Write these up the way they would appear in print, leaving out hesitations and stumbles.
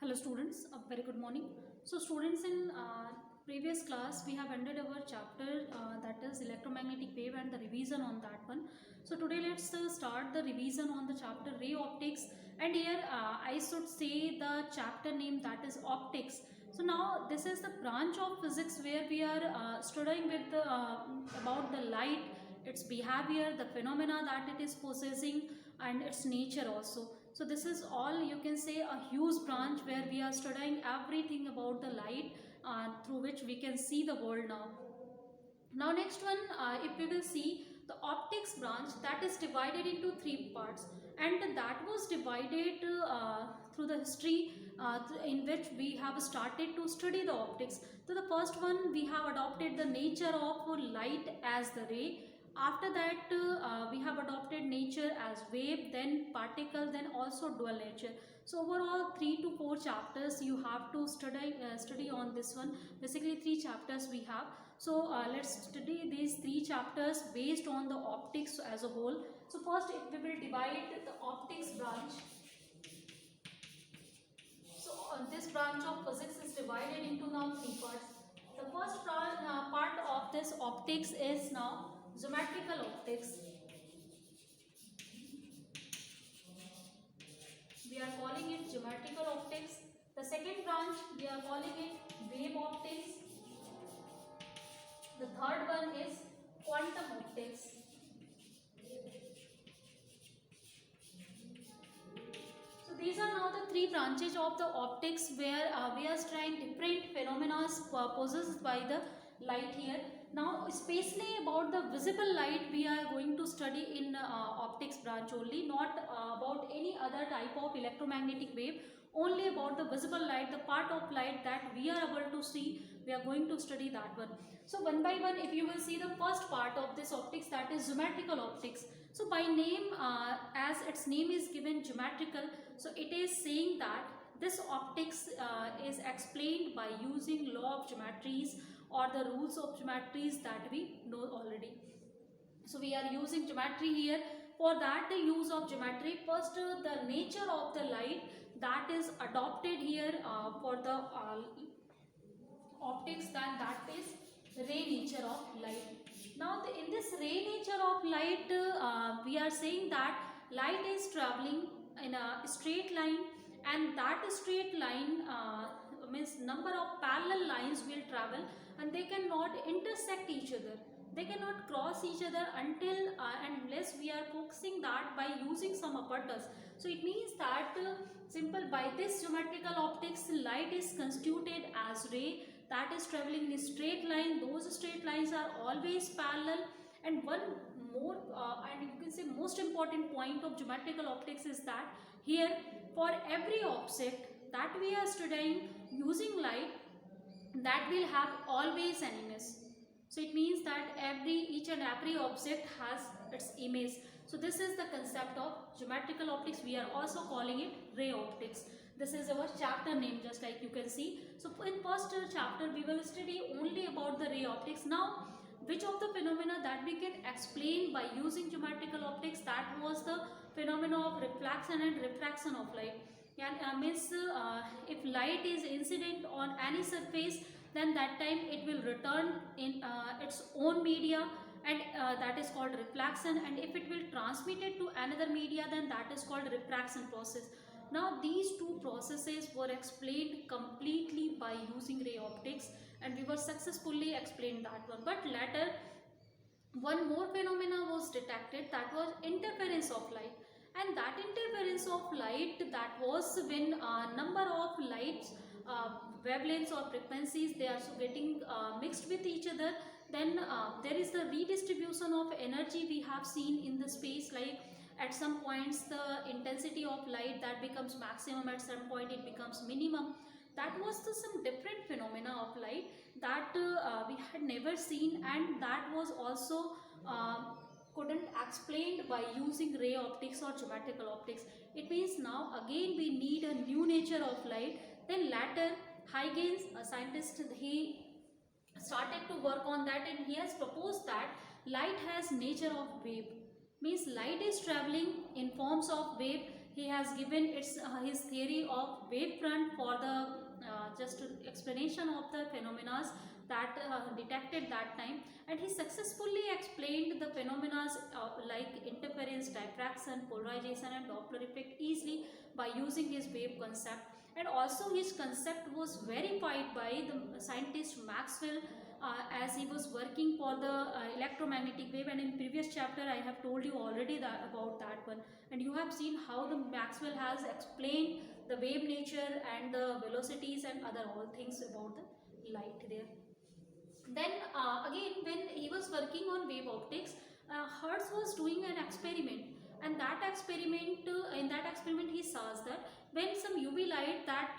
Hello students, a very good morning. So students, in previous class we have ended our chapter that is electromagnetic wave and the revision on that one. So today let's start the revision on the chapter ray optics, and here I should say the chapter name, that is optics. So now this is the branch of physics where we are studying with about the light, its behavior, the phenomena that it is possessing, and its nature also. So this is all, you can say, a huge branch where we are studying everything about the light through which we can see the world now. Now next one, if we will see the optics branch, that is divided into three parts, and that was divided through the history in which we have started to study the optics. So the first one, we have adopted the nature of light as the ray. After that we have adopted nature as wave, then particle, then also dual nature. So overall 3 to 4 chapters you have to study on this one. Basically 3 chapters we have. So let's study these 3 chapters based on the optics as a whole. So first we will divide the optics branch. So this branch of physics is divided into now 3 parts. The first part of this optics is now geometrical optics. We are calling it geometrical optics. The second branch, we are calling it wave optics. The third one is quantum optics. So these are now the 3 branches of the optics where we are studying different phenomena possessed by the light here. Now especially about the visible light we are going to study in optics branch only, not about any other type of electromagnetic wave, only about the visible light, the part of light that we are able to see, we are going to study that one. So one by one, if you will see the first part of this optics, that is geometrical optics. So by name, as its name is given geometrical, so it is saying that this optics is explained by using law of geometries or the rules of geometries that we know already. So we are using geometry here. For that, the use of geometry, first the nature of the light that is adopted here for the optics, then that is ray nature of light. Now in this ray nature of light, we are saying that light is traveling in a straight line, and that straight line means number of parallel lines will travel, and they cannot intersect each other. They cannot cross each other until unless we are focusing that by using some apertures. So it means that simple, by this geometrical optics, light is constituted as ray that is traveling in a straight line. Those straight lines are always parallel. And one more and you can say most important point of geometrical optics is that here, for every object that we are studying using light, that will have always an image. So it means that each and every object has its image. So this is the concept of geometrical optics. We are also calling it ray optics. This is our chapter name, just like you can see. So in first chapter we will study only about the ray optics. Now which of the phenomena that we can explain by using geometrical optics, that was the phenomena of reflection and refraction of light. And means if light is incident on any surface, then that time it will return in its own media, and that is called reflection. And if it will transmit it to another media, then that is called refraction process. Now these two processes were explained completely by using ray optics, and we were successfully explained that one. But later one more phenomena was detected, that was interference of light. And that interference of light, that was when number of lights wavelengths or frequencies, they are getting mixed with each other. Then there is the redistribution of energy we have seen in the space, like at some points the intensity of light that becomes maximum, at some point it becomes minimum. That was some different phenomena of light that we had never seen, and that was also couldn't explained by using ray optics or geometrical optics. It means now again we need a new nature of light. Then later Huygens, a scientist, he started to work on that, and he has proposed that light has nature of wave. Means light is traveling in forms of wave. he has given his theory of wavefront for the just explanation of the phenomena that detected that time, and he successfully explained the phenomena like interference, diffraction, polarization and Doppler effect easily by using his wave concept. And also his concept was verified by the scientist Maxwell as he was working for the electromagnetic wave. And in previous chapter I have told you already about that one, and you have seen how the Maxwell has explained the wave nature and the velocities and other all things about the light there. Then again, when he was working on wave optics, Hertz was doing an experiment, and that experiment in that experiment he saw that when some UV light that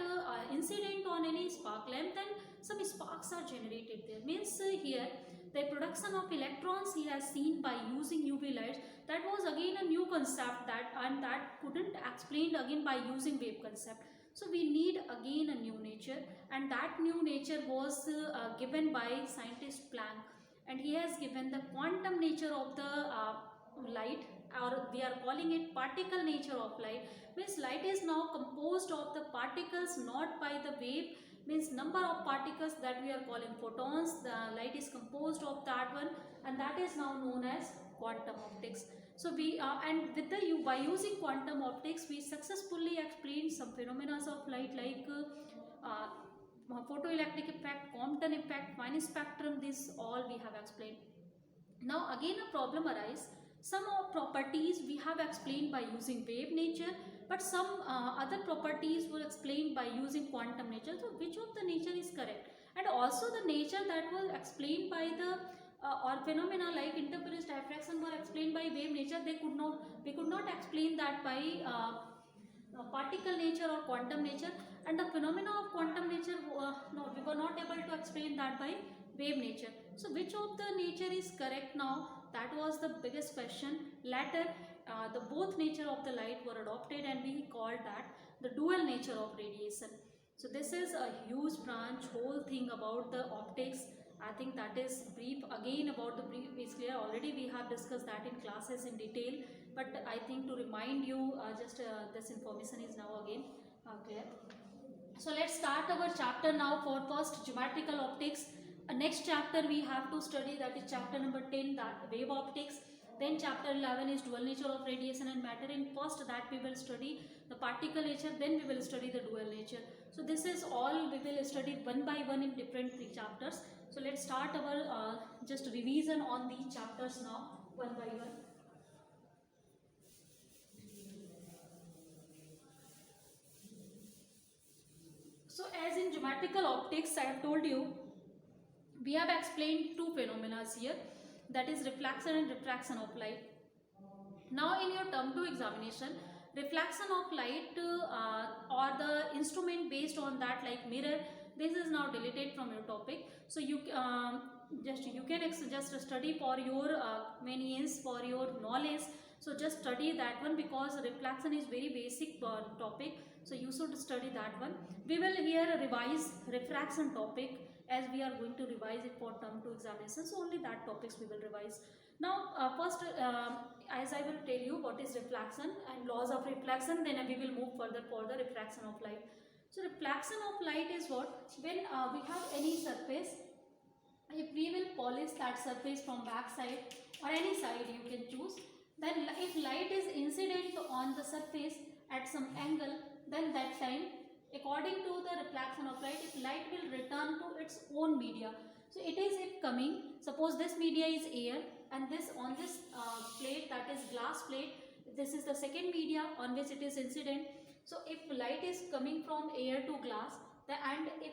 incident on any spark lamp, then some sparks are generated there. Means here the production of electrons he has seen by using UV lights, that was again a new concept that, and that couldn't explained again by using wave concept. So we need again a new nature, and that new nature was given by scientist Planck, and he has given the quantum nature of the light, or we are calling it particle nature of light. Means light is now composed of the particles, not by the wave. Means number of particles that we are calling photons, the light is composed of that one, and that is now known as quantum optics. So we and with the by using quantum optics we successfully explained some phenomena of light like photoelectric effect, Compton effect, fine spectrum. This all we have explained. Now again a problem arises. Some of properties we have explained by using wave nature, but some other properties were explained by using quantum nature. So which of the nature is correct? And also the nature that was explained by the or phenomena like interference, diffraction were explained by wave nature. We could not explain that by particle nature or quantum nature, and the phenomena of quantum nature no, we were not able to explain that by wave nature. So which of the nature is correct now? That was the biggest question. Later the both nature of the light were adopted, and we called that the dual nature of radiation. So this is a huge branch whole thing about the optics. I think that is brief. Again about the brief is clear, already we have discussed that in classes in detail, but I think to remind you this information is now again clear. So let's start our chapter now. For first geometrical optics, next chapter we have to study, that is chapter number 10, that wave optics. Then chapter 11 is dual nature of radiation and matter. In first that we will study the particle nature, then we will study the dual nature. So this is all we will study one by one in different 3 chapters. So let's start our just revision on these chapters now one by one. So as in geometrical optics I have told you, we have explained 2 phenomena here, that is reflection and refraction of light. Now in your term 2 examination, reflection of light or the instrument based on that like mirror, this is now deleted from your topic. So you can just study for your convenience, for your knowledge. So just study that one, because reflection is very basic topic, so you should study that one. We will here revise refraction topic, as we are going to revise it for term 2 examination. So only that topics we will revise. Now first as I will tell you what is reflection and laws of reflection, then we will move further for the refraction of light. So reflection of light is what? When we have any surface, if we will polish that surface from back side or any side you can choose, then if light is incident on the surface at some angle, then that time according to the reflection of light, if light will return to its own media. So it is if coming, suppose this media is air, and this on this plate, that is glass plate, this is the second media on which it is incident. So if light is coming from air to glass, and if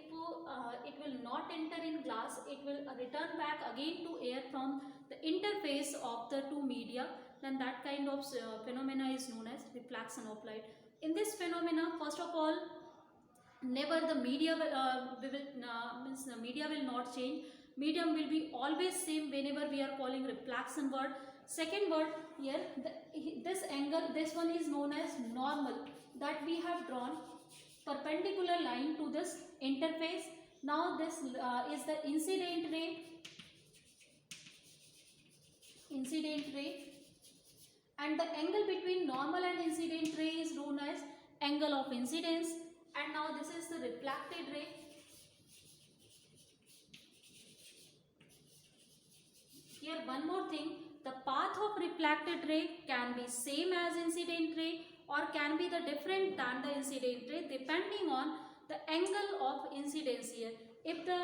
it will not enter in glass, it will return back again to air from the interface of the 2 media, then that kind of phenomena is known as reflection of light. In this phenomena, first of all, never the media means the media will not change. Medium will be always same whenever we are calling reflection word. Second word here, this angle, this one is known as normal, that we have drawn perpendicular line to this interface. Now this is the incident ray, and the angle between normal and incident ray is known as angle of incidence. And now this is the refracted ray. Here one more thing, the path of refracted ray can be same as incident ray or can be the different than the incident ray depending on the angle of incidence here. If the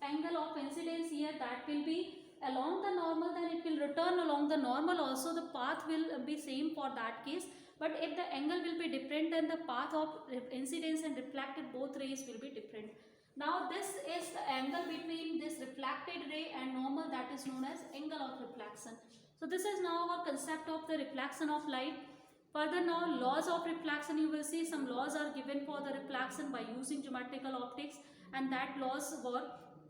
angle of incidence here that will be along the normal, then it will return along the normal also, the path will be same for that case. But if the angle will be different, then the path of incidence and reflected both rays will be different. Now this is the angle between this reflected ray and normal, that is known as angle of reflection. So this is now our concept of the reflection of light. Further now, laws of reflection, you will see some laws are given for the reflection by using geometrical optics, and that laws were,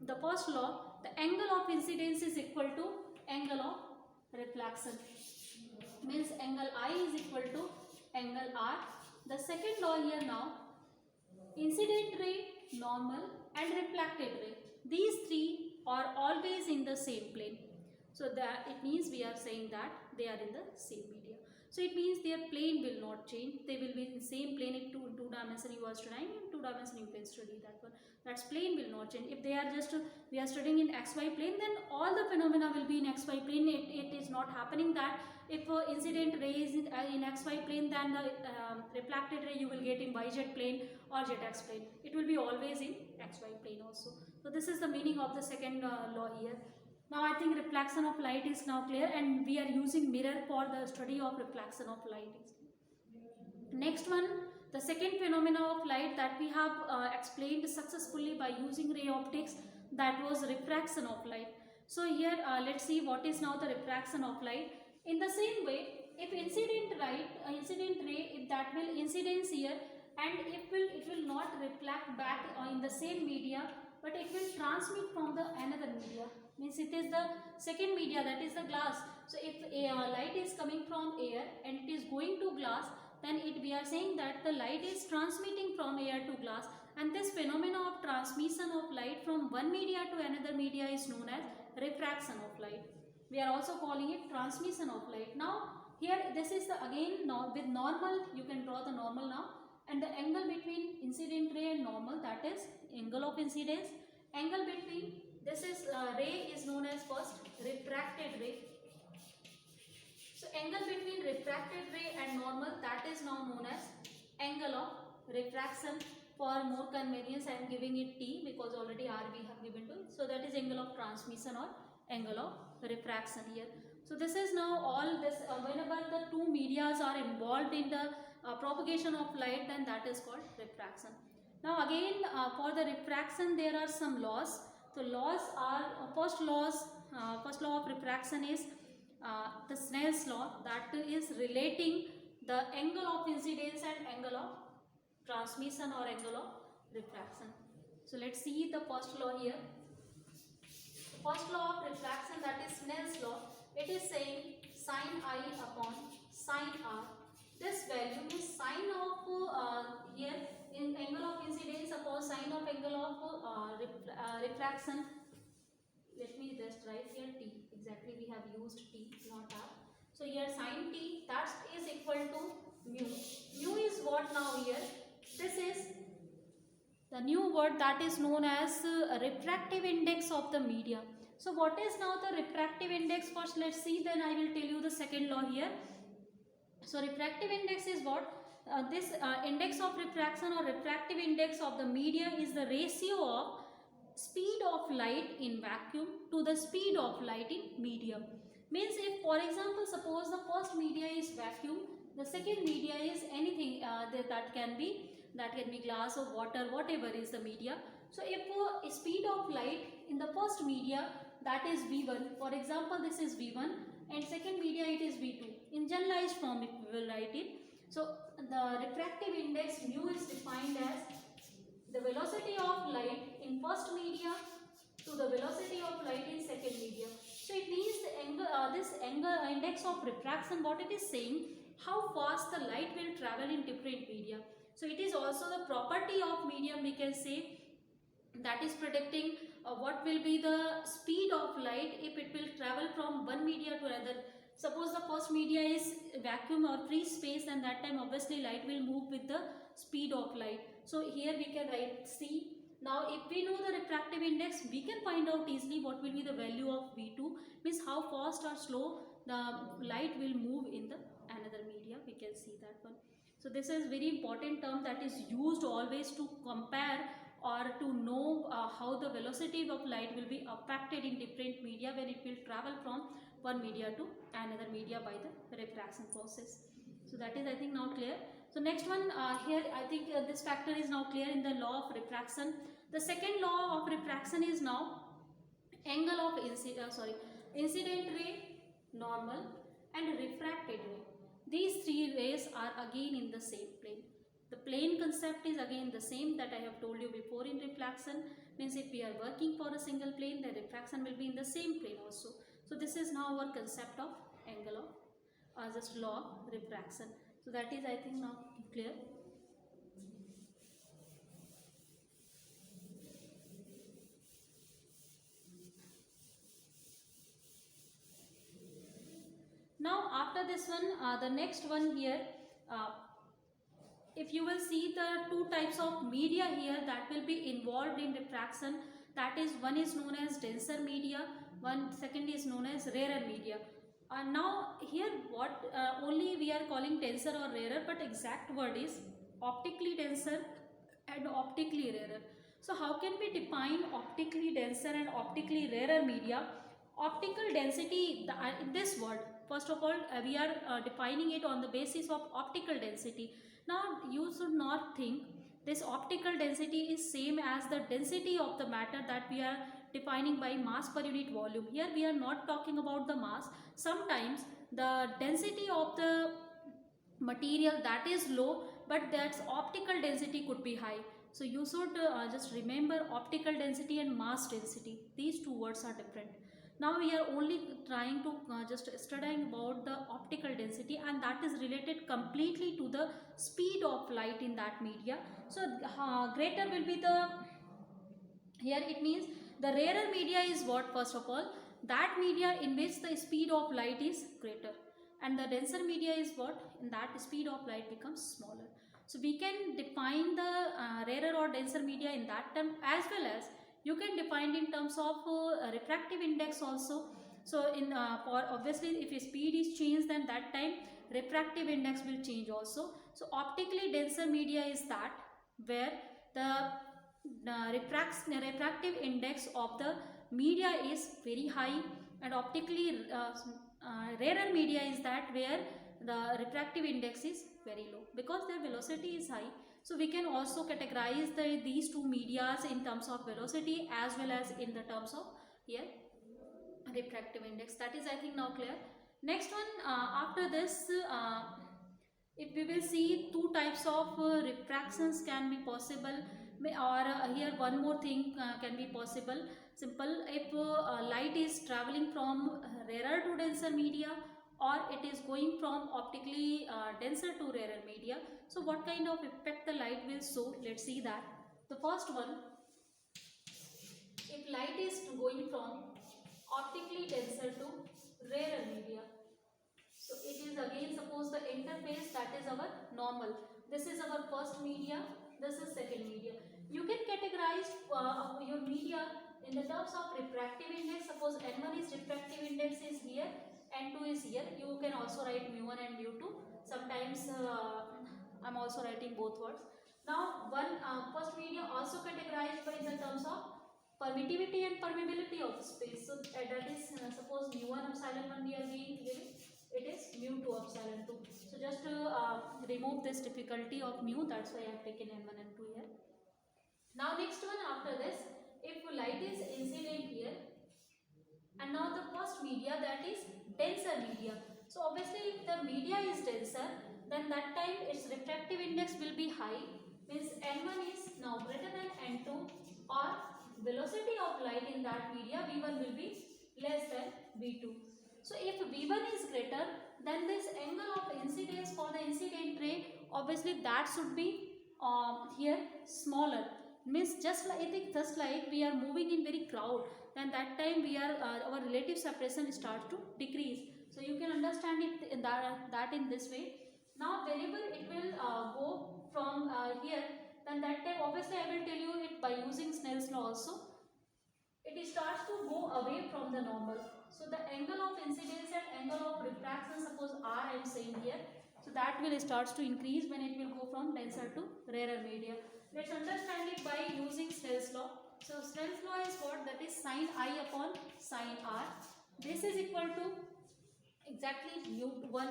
the first law, the angle of incidence is equal to angle of reflection, means angle I is equal to angle R. The second law here now, incident ray, normal and reflected ray, these three are always in the same plane. So that it means we are saying that they are in the same media. So it means their plane will not change. They will be in the same plane. If two dimension you are studying, in 2 dimension you can study that one. That's plane will not change. If they are just, we are studying in XY plane, then all the phenomena will be in XY plane. It is not happening that if incident ray is in XY plane, then the reflected ray you will get in YZ plane or ZX plane. It will be always in XY plane also. So this is the meaning of the second law here. Now I think reflection of light is now clear, and we are using mirror for the study of reflection of light. Next one, the second phenomena of light that we have explained successfully by using ray optics, that was refraction of light. So here let's see what is now the refraction of light. In the same way, if incident ray, if that will incidence here, and it will not reflect back in the same media, but it will transmit from the another media, means it is the second media, that is the glass. So if light is coming from air and it is going to glass, then we are saying that the light is transmitting from air to glass, and this phenomena of transmission of light from one media to another media is known as refraction of light. We are also calling it transmission of light. Now here this is the again now with normal, you can draw the normal now, and the angle between incident ray and normal, that is angle of incidence. Angle between this is ray is known as first refracted ray. So angle between refracted ray and normal, that is now known as angle of refraction. For more convenience I am giving it T, because already R we have given to it. So that is angle of transmission or angle of refraction here. So this is now all this whenever the two medias are involved in the propagation of light, then that is called refraction. Now again for the refraction there are some laws. So laws are first law of refraction is the Snell's law, that is relating the angle of incidence and angle of transmission or angle of refraction. So let's see the first law here. The first law of refraction, that is Snell's law, it is saying sin I upon sin R. This value is sine of here in angle of incidence upon sine of angle of refraction. Let me just write here T. Exactly, we have used T, not R. So here sin T, that is equal to mu. Mu is what now here? This is the new word that is known as refractive index of the media. So what is now the refractive index? First let's see, then I will tell you the second law here. So refractive index is what? This index of refraction or refractive index of the media is the ratio of speed of light in vacuum to the speed of light in medium. Means if for example suppose the first media is vacuum, the second media is anything that can be glass or water, whatever is the media. So if speed of light in the first media, that is V1, for example this is V1, and second media it is V2. In generalized form if we will write it. So the refractive index mu is defined as the velocity of light in first media to the velocity of light in second media. So it means the angle, this angle index of refraction, what it is saying, how fast the light will travel in different media. So it is also the property of medium, we can say, that is predicting what will be the speed of light if it will travel from one media to another. Suppose the first media is vacuum or free space, and that time obviously light will move with the speed of light. So here we can write C. Now if we know the refractive index, we can find out easily what will be the value of V2, means how fast or slow the light will move in the another media. We can see that one. So this is very important term that is used always to compare or to know how the velocity of light will be affected in different media when it will travel from one media to another media by the refraction process. So that is, I think, now clear. So next one, here I think this factor is now clear in the law of refraction. The second law of refraction is now angle of incident ray, normal, and refracted ray. These three rays are again in the same plane. The plane concept is again the same that I have told you before in reflection. Means if we are working for a single plane, the refraction will be in the same plane also. So this is now our concept of angle of just law of refraction. So that is, I think, now clear. Now after this one, the next one here, if you will see the two types of media here that will be involved in refraction, that is, one is known as denser media, second is known as rarer media. Now here what only we are calling denser or rarer, but exact word is optically denser and optically rarer. So how can we define optically denser and optically rarer media? Optical density, in this word, first of all, we are defining it on the basis of optical density. Now you should not think this optical density is same as the density of the matter that we are defining by mass per unit volume. Here we are not talking about the mass. Sometimes the density of the material that is low, but that's optical density could be high. So you should just remember optical density and mass density. These two words are different. Now we are only trying to just studying about the optical density, and that is related completely to the speed of light in that media. So greater will be the, here it means the rarer media is what, first of all, that media in which the speed of light is greater, and the denser media is what, in that speed of light becomes smaller. So we can define the rarer or denser media in that term, as well as you can define in terms of refractive index also. So in for obviously if speed is changed, then that time refractive index will change also. So optically denser media is that where the refractive index of the media is very high, and optically rarer media is that where the refractive index is very low, because their velocity is high. So we can also categorize these two medias in terms of velocity as well as in the terms of here refractive index. That is, I think, now clear. Next one, after this, if we will see two types of refractions can be possible, or here one more thing can be possible. Simple, if light is traveling from rarer to denser media, or it is going from optically denser to rarer media. So what kind of effect the light will show? Let's see that. The first one, if light is going from optically denser to rarer media, so it is again, suppose the interface, that is our normal. This is our first media, this is second media. You can categorize your media in the terms of refractive index. Suppose N1 is refractive index is here, N2 is here. You can also write mu1 and mu2. Sometimes I'm also writing both words. Now first media also categorized by the terms of permittivity and permeability of space. So that is suppose mu1 epsilon 1 we are giving, it is mu2 epsilon 2. So just to remove this difficulty of mu, that's why I have taken n1 and 2 here. Now next one, after this, if light is incident here, and now the first media, that is denser media. So obviously if the media is denser, then that time its refractive index will be high, means n1 is now greater than n2, or velocity of light in that media v1 will be less than v2. So if v1 is greater, then this angle of incidence for the incident ray, obviously that should be here smaller. Means just like we are moving in very crowd, then that time we are our relative separation starts to decrease. So So you can understand it in that in this way. Now whenever it will go from here, then that time obviously I will tell you it by using Snell's law also. It starts to go away from the normal. So the angle of incidence and angle of refraction, suppose R I am saying here, so that will starts to increase when it will go from denser to rarer media. Let's understand it by using Snell's law. So Snell's law is what? That is sin I upon sin R. This is equal to exactly one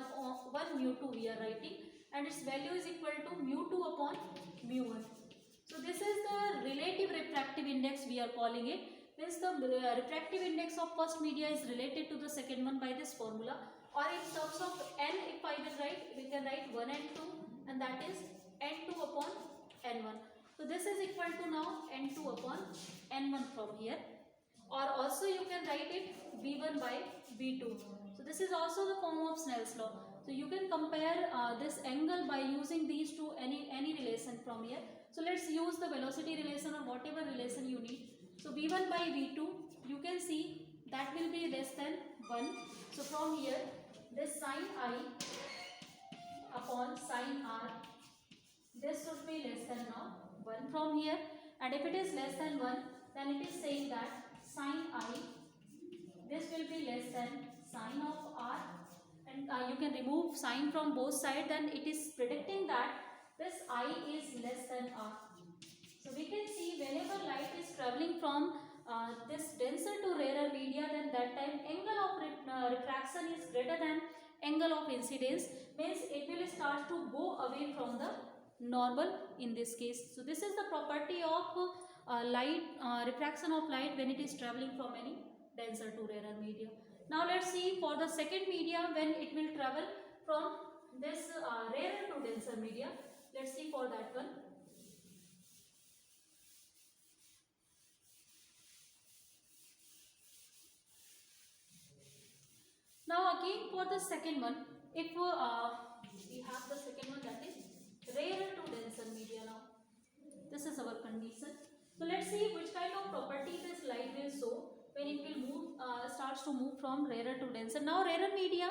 mu 2 we are writing, and its value is equal to mu 2 upon mu 1. So this is the relative refractive index we are calling it. Means the refractive index of first media is related to the second one by this formula, or in terms of n, if I will write, we can write 1 and 2, and that is n2 upon n1. So this is equal to now n2 upon n1 from here, or also you can write it v1 by v2. So this is also the form of Snell's law. So you can compare this angle by using these two, any relation from here. So let's use the velocity relation or whatever relation you need. So v1 by v2, you can see that will be less than 1. So from here, this sin I upon sin R, this should be less than now 1 from here. And if it is less than 1, then it is saying that sin I, this will be less than sin of R. And you can remove sin from both sides, then it is predicting that this I is less than R. So we can see whenever light is traveling from this denser to rarer media, then that time angle of refraction is greater than angle of incidence, means it will start to go away from the normal in this case. So this is the property of light, refraction of light when it is traveling from any denser to rarer media. Now let's see for the second media when it will travel from this rarer to denser media. Let's see for that one. Now again for the second one, if we have the second one, that is rarer to denser media. Now this is our condition. So let's see which kind of property this light will show when it will move, starts to move from rarer to denser. Now rarer media,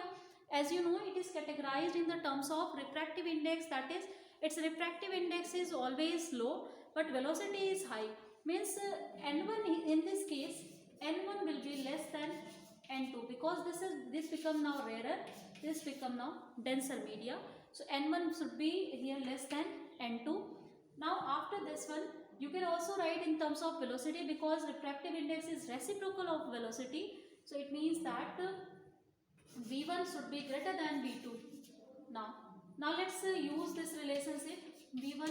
as you know, it is categorized in the terms of refractive index, that is its refractive index is always low but velocity is high. Means n1 in this case, n1 will be less than n2 because this become now rarer, this become now denser media. So n1 should be here less than n2. Now after this one, you can also write in terms of velocity because refractive index is reciprocal of velocity. So it means that v1 should be greater than v2. Now let's use this relationship v1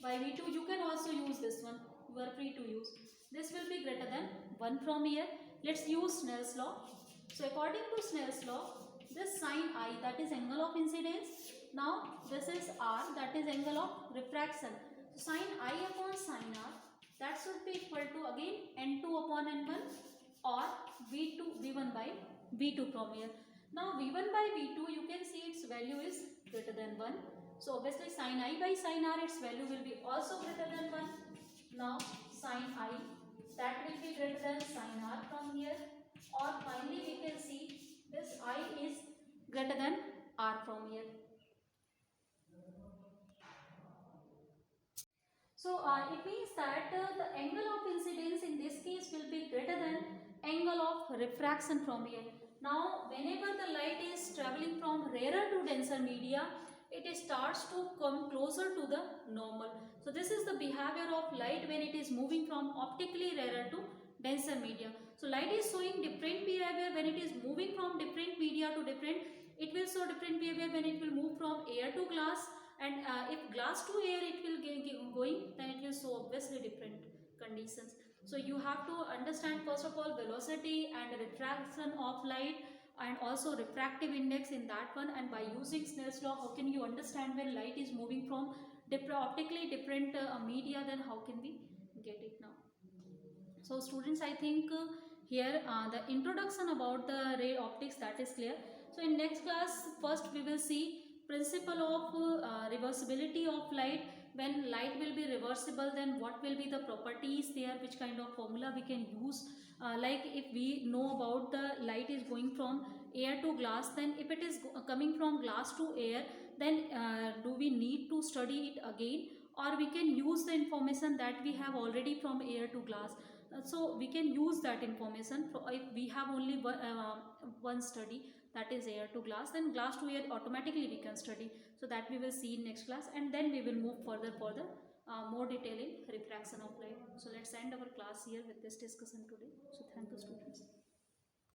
by v2. You can also use this one, you are free to use. This will be greater than 1 from here. Let's use Snell's law. So according to Snell's law, this sin I, that is angle of incidence. Now this is R, that is angle of refraction. So sin I upon sin R, that should be equal to again n2 upon n1 or v1 by v2 from here. Now v1 by v2, you can see its value is greater than 1. So obviously sin I by sin R, its value will be also greater than 1. Now sin I, that will be greater than sin R from here, or finally we can see this I is greater than R from here. So it means that the angle of incidence in this case will be greater than angle of refraction from here. Now whenever the light is traveling from rarer to denser media, it starts to come closer to the normal. So this is the behavior of light when it is moving from optically rarer to denser media. So light is showing different behavior when it is moving from different media to different. It will show different behavior when it will move from air to glass, and if glass to air it will going, then it will show obviously different conditions. So you have to understand first of all velocity and refraction of light and also refractive index in that one, and by using Snell's law, how can you understand when light is moving from optically different media, then how can we get it now. So students, I think here the introduction about the ray optics, that is clear. So in next class, first we will see principle of reversibility of light. When light will be reversible, then what will be the properties there, which kind of formula we can use, like if we know about the light is going from air to glass, then if it is coming from glass to air, then do we need to study it again, or we can use the information that we have already from air to glass? So we can use that information. If we have only one study, that is air to glass, then glass to air automatically we can study. So that we will see in next class, and then we will move further for the more detail in refraction of light. So let's end our class here with this discussion today. So thank you, students.